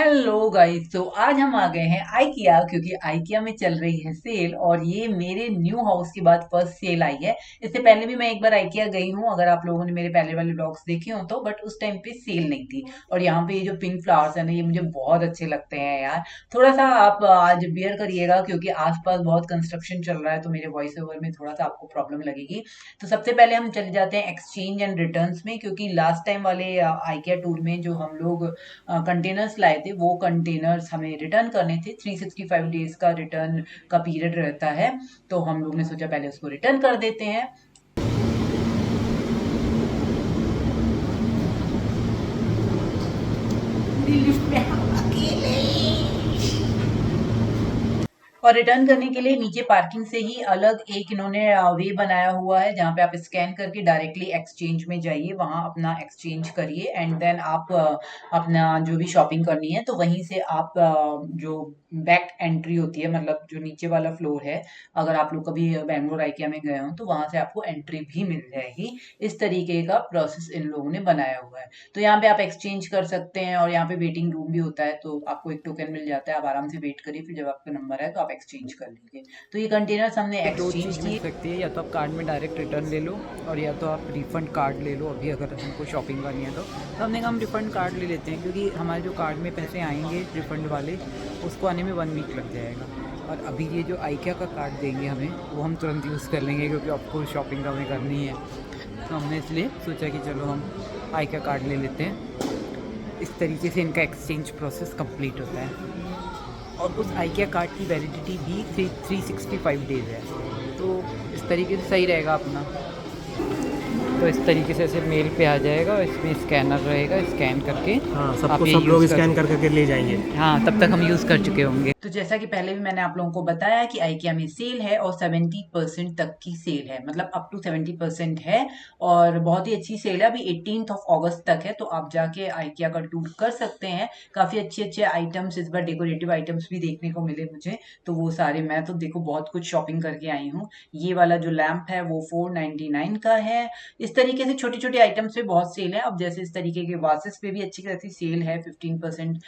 Hello guys. तो आज हम आ गए हैं आइकिया, क्योंकि आइकिया में चल रही है सेल और ये मेरे न्यू हाउस के बाद फर्स्ट सेल आई है। इससे पहले भी मैं एक बार आइकिया गई हूँ, अगर आप लोगों ने मेरे पहले वाले ब्लॉग्स देखे हो तो, बट उस टाइम पे सेल नहीं थी। और यहाँ पे ये जो पिंक फ्लावर्स है ना, ये मुझे बहुत अच्छे लगते हैं यार। थोड़ा सा आप आज बियर करिएगा क्योंकि आसपास बहुत कंस्ट्रक्शन चल रहा है, तो मेरे वॉइस ओवर में थोड़ा सा आपको प्रॉब्लम लगेगी। तो सबसे पहले हम चले जाते हैं एक्सचेंज एंड रिटर्न्स में, क्योंकि लास्ट टाइम वाले आइकिया टूर में जो हम लोग कंटेनर्स लाए थे, वो कंटेनर्स हमें रिटर्न करने थे। 365 डेज का रिटर्न का पीरियड रहता है, तो हम लोग ने सोचा पहले उसको रिटर्न कर देते हैं। लिफ्ट में हम अकेले। और रिटर्न करने के लिए नीचे पार्किंग से ही अलग एक इन्होंने वे बनाया हुआ है, जहाँ पे आप स्कैन करके डायरेक्टली एक्सचेंज में जाइए, वहां अपना एक्सचेंज करिए एंड देन आप अपना जो भी शॉपिंग करनी है तो वहीं से आप जो बैक एंट्री होती है, मतलब जो नीचे वाला फ्लोर है, अगर आप लोग कभी बैंगलोर आइकिया में गए हो तो वहां से आपको एंट्री भी मिल जाएगी। इस तरीके का प्रोसेस इन लोगों ने बनाया हुआ है। तो यहाँ पे आप एक्सचेंज कर सकते हैं और यहाँ पे वेटिंग रूम भी होता है, तो आपको एक टोकन मिल जाता है, आप आराम से वेट करिए, फिर जब आपका नंबर है तो आप एक्सचेंज कर लीजिए। तो ये कंटेनर्स हमने दो एक्सचेंज चीज़ मिल किए। सकती है, या तो आप कार्ड में डायरेक्ट रिटर्न ले लो और या तो आप रिफ़ंड कार्ड ले लो। अभी अगर हमको शॉपिंग करनी है तो हमने कहा हम रिफ़ंड कार्ड ले लेते हैं, क्योंकि हमारे जो कार्ड में पैसे आएंगे रिफ़ंड वाले, उसको आने में 1 वीक लग जाएगा। और अभी ये जो आइकिया का कार्ड देंगे हमें, वो हम तुरंत यूज़ कर लेंगे, क्योंकि आपको शॉपिंग हमें करनी है। तो हमने इसलिए सोचा कि चलो हम आइकिया कार्ड ले लेते हैं। इस तरीके से इनका एक्सचेंज प्रोसेस कंप्लीट होता है। और उस आइकिया कार्ड की वैलिडिटी भी 365 डेज़ है। तो इस तरीके से सही रहेगा अपना। तो इस तरीके से ऐसे मेल पे आ जाएगा और इसमें स्कैनर रहेगा, स्कैन करके हाँ, आप सबको ये सब लोग यूज़ कर। स्कैन कर करके ले जाएंगे। हाँ, तब तक हम यूज़ कर चुके होंगे। तो जैसा कि पहले भी मैंने आप लोगों को बताया कि आइकिया में सेल है और 70% तक की सेल है, मतलब अप टू 70% है। और बहुत ही अच्छी सेल है, अभी 18 ऑफ अगस्त तक है, तो आप जाके आइकिया का टूर कर सकते हैं। काफी अच्छे अच्छे आइटम्स इस बार, डेकोरेटिव आइटम्स भी देखने को मिले मुझे, तो वो सारे मैं तो देखो बहुत कुछ शॉपिंग करके आई हूँ। ये वाला जो लैंप है वो 499 का है। इस तरीके से छोटे छोटे आइटम्स पे बहुत सेल है। अब जैसे इस तरीके के वासेस पे भी अच्छी खासी सेल है, 15%।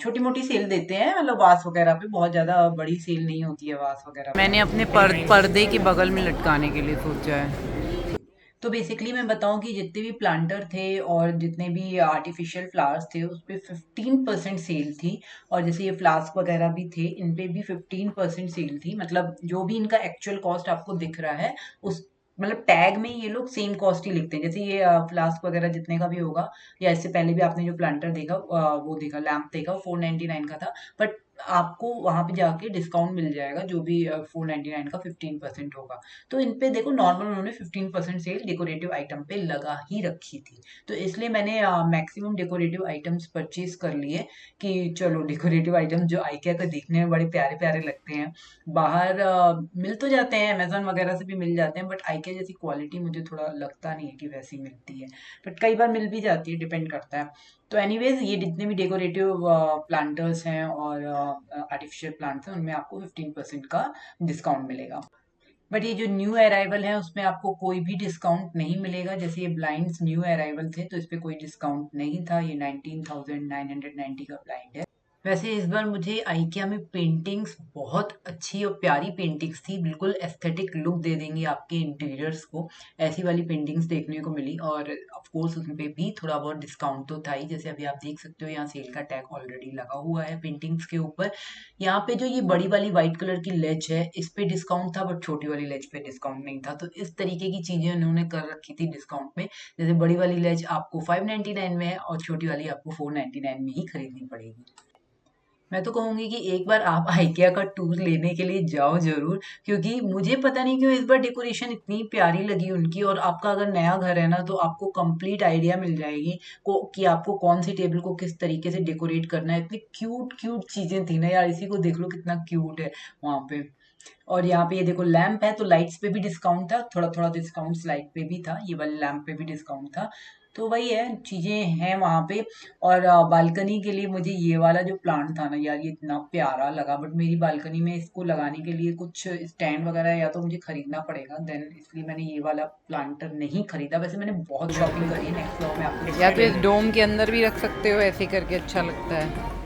छोटी मोटी सेल देते हैं, मतलब वास वगैरह पे बहुत ज्यादा बड़ी सेल नहीं होती है वास वगैरह पे। मैंने अपने पर्दे के बगल में लटकाने के लिए सोचा है। तो बेसिकली मैं बताऊं कि जितने भी प्लांटर थे और जितने भी आर्टिफिशियल फ्लावर्स थे उस पे 15% सेल थी। और जैसे ये फ्लास्क वगैरह भी थे, इन पे भी 15% सेल थी। मतलब जो भी इनका एक्चुअल कॉस्ट आपको दिख रहा है, उस मतलब टैग में ये लोग सेम कॉस्ट ही लिखते हैं। जैसे ये फ्लास्क वगैरह जितने का भी होगा, या इससे पहले भी आपने जो प्लांटर देखा, वो देखा लैम्प देखा, 499 का था। बट आपको वहां पे जाके डिस्काउंट मिल जाएगा, जो भी 499 का 15% होगा। तो इन पे देखो नॉर्मल उन्होंने 15% सेल डेकोरेटिव आइटम पे लगा ही रखी थी। तो इसलिए मैंने मैक्सिमम डेकोरेटिव आइटम्स परचेज कर लिए, कि चलो डेकोरेटिव आइटम्स जो आइकिया के देखने में बड़े प्यारे प्यारे लगते हैं, बाहर मिल तो जाते हैं, अमेजोन वगैरह से भी मिल जाते हैं, बट आइकिया जैसी क्वालिटी मुझे थोड़ा लगता नहीं है कि वैसी मिलती है। बट कई बार मिल भी जाती है, डिपेंड करता है। तो एनीवेज, ये जितने भी डेकोरेटिव प्लांटर्स हैं और आर्टिफिशियल प्लांट्स हैं, उनमें आपको 15% का डिस्काउंट मिलेगा। बट ये जो न्यू अराइवल है उसमें आपको कोई भी डिस्काउंट नहीं मिलेगा। जैसे ये ब्लाइंड्स न्यू अराइवल थे तो इस पे कोई डिस्काउंट नहीं था। ये 19,990 का ब्लाइंड है। वैसे इस बार मुझे आइकिया में पेंटिंग्स बहुत अच्छी और प्यारी पेंटिंग्स थी, बिल्कुल एस्थेटिक लुक दे देंगी आपके इंटीरियर्स को, ऐसी वाली पेंटिंग्स देखने को मिली। और ऑफ कोर्स उसमें पे भी थोड़ा बहुत डिस्काउंट तो था ही। जैसे अभी आप देख सकते हो, यहाँ सेल का टैग ऑलरेडी लगा हुआ है पेंटिंग्स के ऊपर। यहाँ पे जो ये बड़ी वाली व्हाइट कलर की लेज है, इस पे डिस्काउंट था, बट छोटी वाली लेज पे डिस्काउंट नहीं था। तो इस तरीके की चीजें उन्होंने कर रखी थी डिस्काउंट में। जैसे बड़ी वाली लेज आपको 599 में है और छोटी वाली आपको 499 में ही खरीदनी पड़ेगी। मैं तो कहूंगी कि एक बार आप आइकिया का टूर लेने के लिए जाओ जरूर, क्योंकि मुझे पता नहीं क्यों इस बार डेकोरेशन इतनी प्यारी लगी उनकी। और आपका अगर नया घर है ना, तो आपको कंप्लीट आइडिया मिल जाएगी कि आपको कौन सी टेबल को किस तरीके से डेकोरेट करना है। इतनी क्यूट क्यूट चीजें थी ना यार, इसी को देख लो कितना क्यूट है वहां पे। और यहाँ पे ये देखो लैंप है, तो लाइट्स पे भी डिस्काउंट था, थोड़ा थोड़ा डिस्काउंट लाइट पे भी था, ये वाले लैंप पे भी डिस्काउंट था। तो वही है, चीजें हैं वहां पे। और बालकनी के लिए मुझे ये वाला जो प्लांट था ना यार, ये इतना प्यारा लगा, बट मेरी बालकनी में इसको लगाने के लिए कुछ स्टैंड वगैरह या तो मुझे खरीदना पड़ेगा, देन इसलिए मैंने ये वाला प्लांटर नहीं खरीदा। वैसे मैंने बहुत शॉपिंग करी है, नेक्स्ट ब्लॉग में आपको या इसकी तो इस डोम के अंदर भी रख सकते हो, ऐसे करके अच्छा लगता है।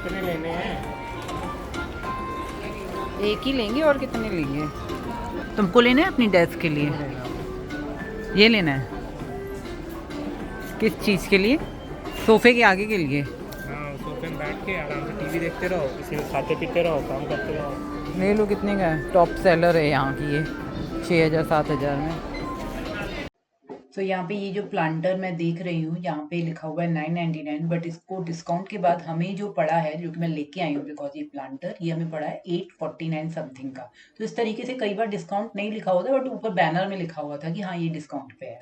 कितने लेने हैं? एक ही लेंगे और कितने लेंगे? तुमको लेना है अपनी डेस्क के लिए? ये लेना है? किस चीज़ के लिए? सोफे के आगे के लिए? हाँ, सोफे में बैठ के आराम से टीवी देखते रहो, इसी खाते पीते रहो, काम करते रहो। ले लो। कितने का है? टॉप सेलर है यहाँ की ये, 6,000 7,000 में। तो यहाँ पे ये जो प्लांटर मैं देख रही हूँ, यहाँ पे लिखा हुआ है 999, बट इसको डिस्काउंट के बाद हमें जो पड़ा है, जो कि मैं लेके आई हूँ, बिकॉज ये प्लांटर ये हमें पड़ा है 849 समथिंग का। तो इस तरीके से कई बार डिस्काउंट नहीं लिखा होता, बट ऊपर बैनर में लिखा हुआ था कि हाँ ये डिस्काउंट पे है।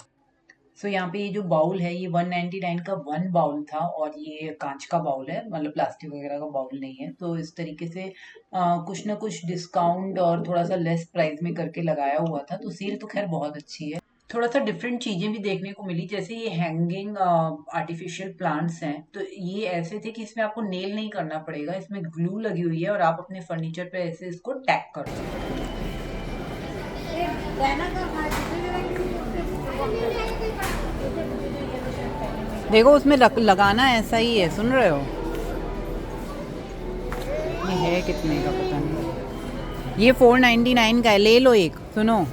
सो यहाँ पे ये जो बाउल है, ये 199 का वन बाउल था, और ये कांच का बाउल है, मतलब प्लास्टिक वगैरह का बाउल नहीं है। तो इस तरीके से कुछ ना कुछ डिस्काउंट और थोड़ा सा लेस प्राइस में करके लगाया हुआ था। तो सेल तो खैर बहुत अच्छी है। थोड़ा सा डिफरेंट चीजें भी देखने को मिली, जैसे ये हैंगिंग आर्टिफिशियल प्लांट्स हैं। तो ये ऐसे थे कि इसमें आपको नेल नहीं करना पड़ेगा, इसमें ग्लू लगी हुई है और आप अपने फर्नीचर पे ऐसे इसको टैग कर सकते हो। देखो उसमें लगाना ऐसा ही है, सुन रहे हो? ये है कितने का पता नहीं। ये 499 का है, ले लो एक। सुनो,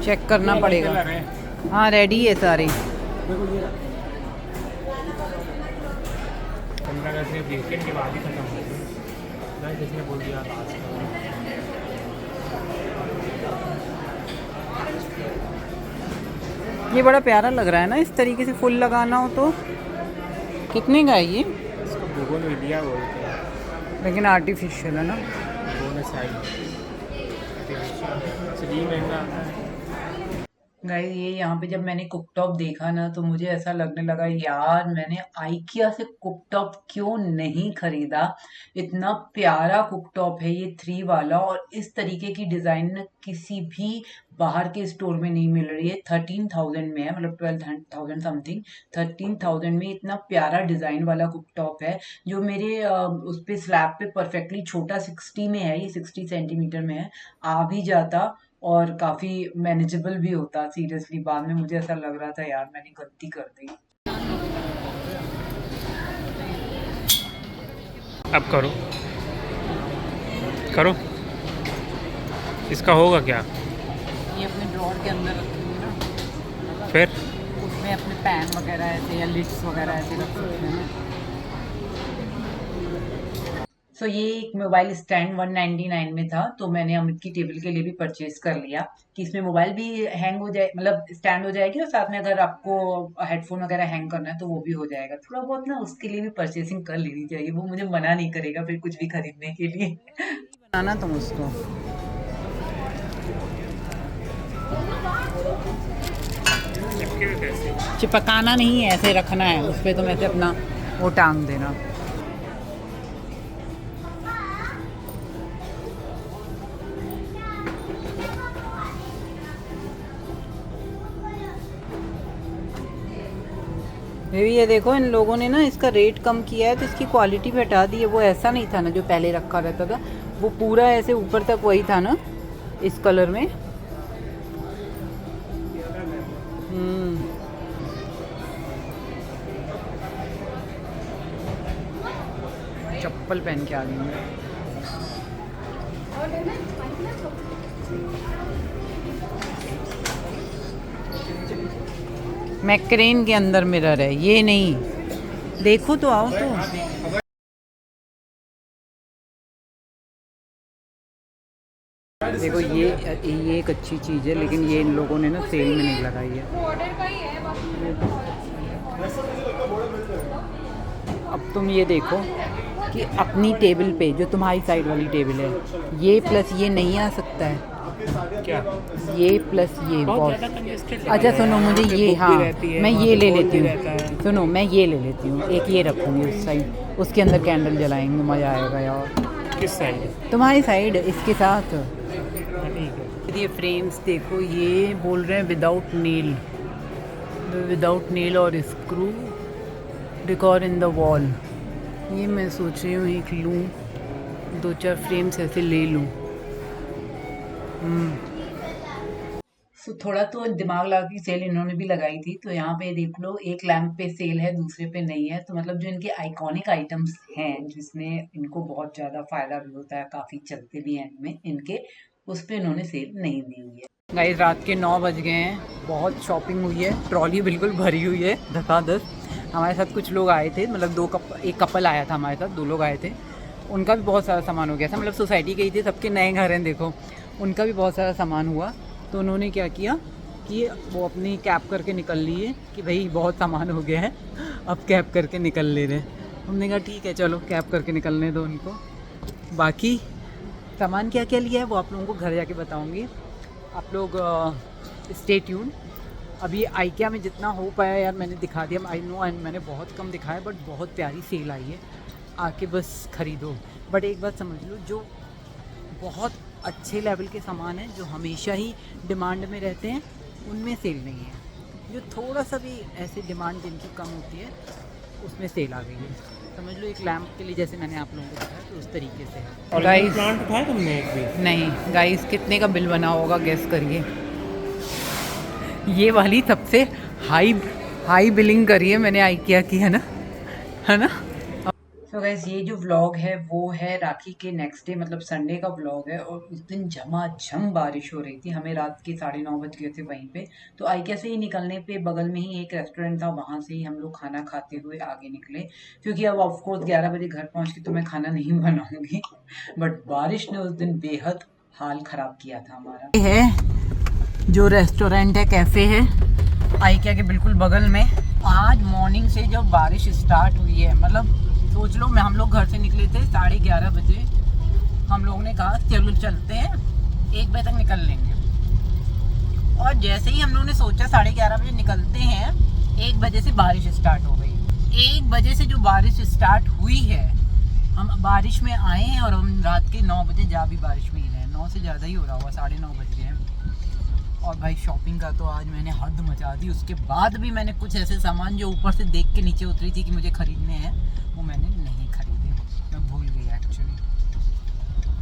चेक करना पड़ेगा। हाँ रेडी है सारे। 15 अगस्त से वीकेंड के बाद ही खत्म हो गई, किसी ने बोल दिया आज। ये बड़ा प्यारा लग रहा है ना, इस तरीके से फुल लगाना हो तो। कितने का है ये? इसको बोगनविलिया बोलते हैं, लेकिन आर्टिफिशियल है ना। बोनसाई इसलिए महंगा आता है। गाइस ये यहाँ पे जब मैंने कुकटॉप देखा ना, तो मुझे ऐसा लगने लगा यार मैंने आइकिया से कुकटॉप क्यों नहीं खरीदा। इतना प्यारा कुकटॉप है ये 3 वाला, और इस तरीके की डिजाइन किसी भी बाहर के स्टोर में नहीं मिल रही है। 13,000 में है, मतलब 12,000 समथिंग। 13,000 में इतना प्यारा डिजाइन वाला कुकटॉप है, जो मेरे उस पे स्लैब पे परफेक्टली छोटा 60 में है, ये 60 सेंटीमीटर में है, आ भी जाता और काफी मैनेजेबल भी होता। सीरियसली बाद में मुझे ऐसा लग रहा था यार मैंने गलती कर दी। अब करो करो, इसका होगा क्या? ये अपने ड्रॉर के अंदर रखेंगे ना, फिर उसमें अपने पैन वगैरह ऐसे या लिड्स वगैरह ऐसे रख सकते हैं। सो ये एक मोबाइल स्टैंड 199 में था, तो मैंने अमित की टेबल के लिए भी परचेज कर लिया कि इसमें मोबाइल भी हैंग हो जाए, मतलब स्टैंड हो जाएगी, और साथ में अगर आपको हेडफोन वगैरह हैंग करना है तो वो भी हो जाएगा। थोड़ा बहुत ना उसके लिए भी परचेसिंग कर लेनी चाहिए, वो मुझे मना नहीं करेगा फिर कुछ भी खरीदने के लिए। बनाना तुम उसको। चिपकाना नहीं है, ऐसे रखना है उस पर, तुम ऐसे अपना वो टांग देना। ये देखो इन लोगों ने ना इसका रेट कम किया है, तो इसकी क्वालिटी भी हटा दी है। वो ऐसा नहीं था ना जो पहले रखा रहता था, वो पूरा ऐसे ऊपर तक वही था ना इस कलर में। चप्पल पहन के आ गई मैं। मैक्रेन के अंदर मिरर है, ये नहीं। देखो तो आओ तो। देखो ये एक अच्छी चीज़ है, लेकिन ये इन लोगों ने ना सेल में नहीं लगाई है। अब तुम ये देखो कि अपनी टेबल पे, जो तुम्हारी साइड वाली टेबल है, ये प्लस ये नहीं आ सकता है क्या? ये प्लस ये बहुत। अच्छा सुनो, मुझे ये, हाँ मैं ये ले लेती हूँ। सुनो मैं ये ले लेती हूँ, एक ये रखूँगी उस साइड, उसके अंदर कैंडल जलाएंगे, मज़ा आएगा यार। किस साइड? तुम्हारी साइड इसके साथ। ठीक है। ये फ्रेम्स देखो, ये बोल रहे हैं विदाउट नील और screw decor in the wall. ये मैं सोच रही हूँ एक लूँ, 2-4 फ्रेम्स ऐसे ले लूँ। थोड़ा तो दिमाग लगा के सेल इन्होंने भी लगाई थी। तो यहाँ पे देख लो, एक लैंप पे सेल है, दूसरे पे नहीं है। तो मतलब जो इनके आइकॉनिक आइटम्स हैं जिसमें इनको बहुत ज़्यादा फ़ायदा भी होता है, काफ़ी चलते भी हैं इनमें इनके, उस पे इन्होंने सेल नहीं दी हुई है। गाइस रात के 9 बज गए हैं, बहुत शॉपिंग हुई है, ट्रॉली बिल्कुल भरी हुई है धड़ाधड़। हमारे साथ कुछ लोग आए थे, मतलब एक कपल आया था हमारे साथ, 2 लोग आए थे, उनका भी बहुत सारा सामान हो गया था। मतलब सोसाइटी गई थी, सबके नए घर हैं, देखो उनका भी बहुत सारा सामान हुआ। तो उन्होंने क्या किया कि वो अपनी कैब करके निकल लिए कि भाई बहुत सामान हो गया है, अब कैब करके निकल ले रहे। हमने कहा ठीक है चलो कैब करके निकलने दो उनको। बाकी सामान क्या क्या लिया है वो आप लोगों को घर जाके बताऊँगी, आप लोग स्टे ट्यून। अभी आइकिया में जितना हो पाया यार मैंने दिखा दिया। आई नो मैंने बहुत कम दिखाया, बट बहुत प्यारी सेल आई है, आके बस ख़रीदो। बट एक बात समझ लो, जो बहुत अच्छे लेवल के सामान हैं, जो हमेशा ही डिमांड में रहते हैं, उनमें सेल नहीं है। जो थोड़ा सा भी ऐसे डिमांड जिनकी कम होती है उसमें सेल आ गई है। समझ लो एक लैंप के लिए जैसे मैंने आप लोगों को बताया, तो उस तरीके से है। और गाइस प्लांट उठाया तुमने एक भी? नहीं गाइस, कितने का बिल बना होगा गेस करिए। ये वाली सबसे हाई बिलिंग करी है मैंने आइकिया की, है ना। तो गाइस ये जो व्लॉग है वो है राखी के नेक्स्ट डे, मतलब संडे का व्लॉग है। और उस दिन झमाझम बारिश हो रही थी, हमें रात के 9:30 बज गए थे वहीं पे। तो आइकिया से ही निकलने पे बगल में ही एक रेस्टोरेंट था, वहाँ से ही हम लोग खाना खाते हुए आगे निकले, क्योंकि अब ऑफकोर्स 11 बजे घर पहुँच के तो मैं खाना नहीं बनाऊंगी। बट बारिश ने उस दिन बेहद हाल खराब किया था हमारा। ये है जो रेस्टोरेंट है, कैफ़े है आइकिया के बिल्कुल बगल में। आज मॉर्निंग से जब बारिश स्टार्ट हुई है, मतलब सोच लो, हम लोग घर से निकले थे 11:30 बजे। हम लोगों ने कहा चलो चलते हैं, 1 बजे तक निकल लेंगे। और जैसे ही हम लोगों ने सोचा 11:30 बजे निकलते हैं, 1 बजे से बारिश स्टार्ट हो गई। 1 बजे से जो बारिश स्टार्ट हुई है, हम बारिश में आए हैं और हम रात के 9 बजे जा भी बारिश में ही रहे। 9 से ज़्यादा ही हो रहा हुआ, 9:30 बज गए हैं। और भाई शॉपिंग का तो आज मैंने हद मचा दी। उसके बाद भी मैंने कुछ ऐसे सामान जो ऊपर से देख के नीचे उतरी थी कि मुझे ख़रीदने हैं, वो मैंने नहीं